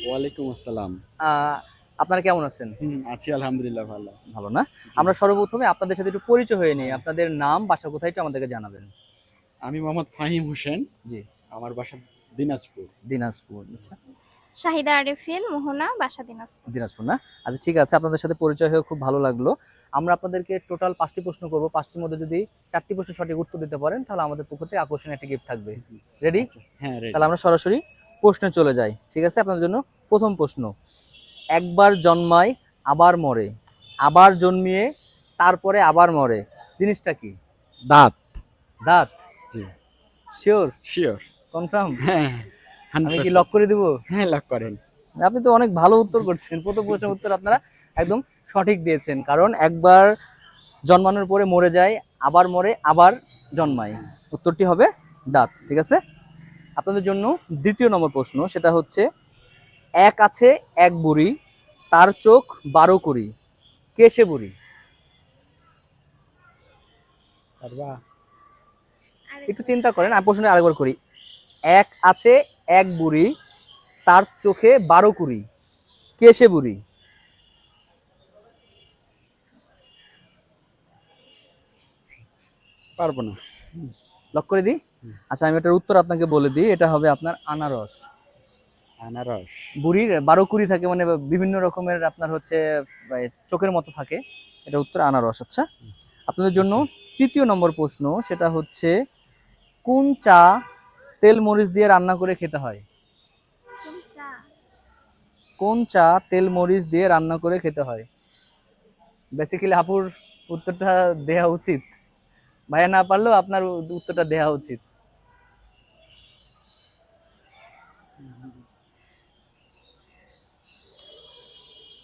ওয়ালাইকুম আসসালাম। আহ, আপনারা কেমন আছেন? আছি আলহামদুলিল্লাহ ভালো। ভালো না? জি। আমরা সর্বপ্রথমে আপনাদের সাথে একটু পরিচয় হয়ে নিই। হ্যাঁ, আপনাদের নাম, বাসা কোথায় একটু আমাদেরকে জানাবেন। আমি মোহাম্মদ ফাহিম হোসেন। জি, আমার বাসা দিনাজপুর। দিনাজপুর। আচ্ছা, শাহিদা আরেফিন মোহনা বাসা দিনাজপুর। দিনাজপুর না? আচ্ছা ঠিক আছে, আপনাদের সাথে পরিচয় হয়ে খুব ভালো লাগলো। আমরা আপনাদেরকে টোটাল 5টি প্রশ্ন করব। 5টির মধ্যে যদি 4টি প্রশ্ন সঠিক উত্তর দিতে পারেন তাহলে আমাদের পক্ষ থেকে আকর্ষণীয় একটা গিফট থাকবে। রেডি? আচ্ছা, হ্যাঁ রেডি। তাহলে আমরা সরাসরি প্রশ্নে চলে যাই। ঠিক আছে? আপনাদের জন্য প্রথম প্রশ্ন। একবার জন্মায় আবার মরে, আবার জন্মিয়ে তারপরে আবার মরে। জিনিসটা কি? দাঁত। দাঁত? জি, শিওর? শিওর। কনফার্ম? হ্যাঁ, আমি কি 100%। লক করে দিব? হ্যাঁ, লক করেন। আপনি তো অনেক ভালো উত্তর করছেন। প্রথম প্রশ্নের উত্তর আপনারা একদম সঠিক দিয়েছেন। কারণ একবার জন্মানোর পরে মরে যায়, আবার মরে, আবার জন্মায়। উত্তরটি হবে দাঁত। ঠিক আছে? আপনাদের জন্য দ্বিতীয় নম্বর প্রশ্ন, সেটা হচ্ছে এক আছে এক বুড়ি, তার চোখ 12 কুড়ি। কে সে বুড়ি? পারবা? একটু চিন্তা করেন, আমি প্রশ্নটা আরেকবার করি। এক আছে এক বুড়ি, তার চোখে 12 কুড়ি। কে সে বুড়ি? পারবো না। লক করে দিই? আচ্ছা, আমি এটার উত্তর আপনাকে বলে দিই। এটা হবে আপনার আনারস। আনারস। বুড়ির 12 কুড়ি থাকে, মানে বিভিন্ন রকমের আপনার হচ্ছে চোখের মতো থাকে। এটা উত্তর আনারস। আচ্ছা, আপনাদের জন্য আচ্ছা। তৃতীয় নম্বর প্রশ্ন, সেটা হচ্ছে কোন চা তেল মরিচ দিয়ে রান্না করে খেতে হয়? কোন চা? কোন চা তেল মরিচ দিয়ে রান্না করে খেতে হয়? বেসিক্যালি আপুর উত্তরটা দেয়া উচিত। ভাইয়া না পারলেও আপনার উত্তরটা দেয়া উচিত।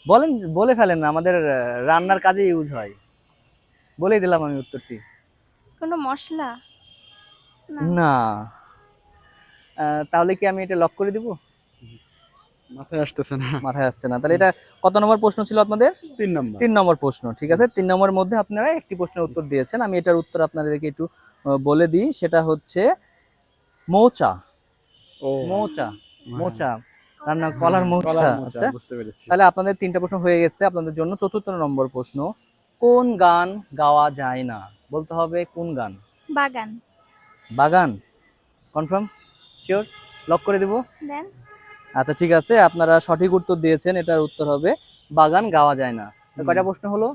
বলেন, বলে ফেলেন না, আমাদের রান্নার কাজে ইউজ হয়। বলেই দিলাম আমি উত্তরটি। কোনো মশলা? না। না। তাহলে কি আমি এটা লক করে দিব? মাথায় আসতেছে না। মাথায় আসছে না। তাহলে এটা কত নম্বর প্রশ্ন ছিল আপনাদের? 3 নম্বর। 3 নম্বর প্রশ্ন। ঠিক আছে, 3 নম্বরের মধ্যে আপনারা একটি প্রশ্নের উত্তর দিয়েছেন। আমি এটার উত্তর আপনাদেরকে একটু বলে দিই। সেটা হচ্ছে মৌচা। ও, মৌচা, হ্যাঁ, মৌচা রান্না, হ্যাঁ, কলার মৌচা। কলার মোচা আচ্ছা, বুঝতে পেরেছি। তাহলে আপনাদের 3টা প্রশ্ন হয়ে গেছে। আপনাদের জন্য 4র্থ নম্বর প্রশ্ন, কোন গান গাওয়া যায় না? বলতে হবে কোন গান। বাগান। বাগান? কনফার্ম? শিওর? লক করে দেব? দেন। আচ্ছা ঠিক আছে, আপনারা সঠিক উত্তর দিয়েছেন। এটার উত্তর হবে বাগান গাওয়া যায় না। তো কয়টা প্রশ্ন হলো?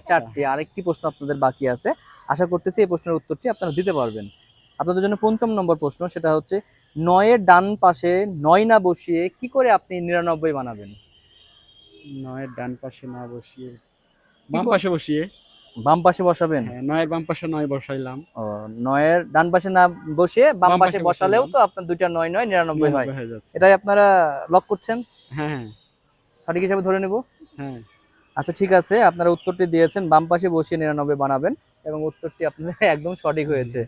4টি। আরেকটি প্রশ্ন আপনাদের বাকি আছে। আশা করতেছি এই প্রশ্নের উত্তরটি আপনারা দিতে পারবেন। আপনাদের জন্য 5ম নম্বর প্রশ্ন, সেটা হচ্ছে 9-এর ডান পাশে 9 না বসিয়ে কি করে আপনি 99 বানাবেন? 9 এর ডান পাশে না বসিয়ে কি বাম করে? পাশে বসিয়ে। বাম পাশে বসাবেন? হ্যাঁ, 9 এর বাম পাশে 9 বসাইলাম। ও, 9-এর ডান পাশে না বসিয়ে বাম বাম পাশে পাশে বসালেও বসাইলাম। তো আপনার 2টা 9 9 99 হয়। 99 হয়ে যাচ্ছে। এটাই আপনারা লক করছেন? হ্যাঁ, হ্যাঁ, সঠিক হিসাবে ধরে নেব? হ্যাঁ। আচ্ছা ঠিক আছে, আপনারা উত্তরটি দিয়েছেন, বাম পাশে বসিয়ে 99 বানাবেন, এবং উত্তরটি আপনাদের একদম সঠিক হয়েছে।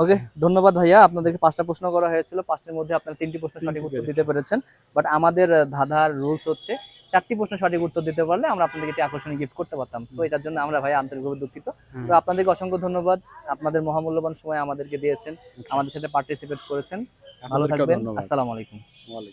ওকে, ধন্যবাদ ভাইয়া। আপনাদেরকে 5টা প্রশ্ন করা হয়েছিল, 5টির মধ্যে আপনারা 3টি প্রশ্ন সঠিক উত্তর দিতে পেরেছেন। বাট আমাদের ধাঁধার রুলস হচ্ছে 4টি প্রশ্ন সঠিক উত্তর দিতে পারলে আমরা আপনাদেরকে একটি আকর্ষণীয় গিফট করতে পারতাম। সো এটার জন্য আমরা ভাই আন্তরিকভাবে দুঃখিত। হ্যাঁ, তো আপনাদেরকে অসংখ্য ধন্যবাদ। আপনাদের মহামূল্যবান সময় আমাদেরকে দিয়েছেন, আচ্ছা। আমাদের সাথে পার্টিসিপেট করেছেন। ভালো আপনাদেরকেও থাকবেন। ধন্যবাদ। আসসালামু আলাইকুম। ওয়ালাইকুম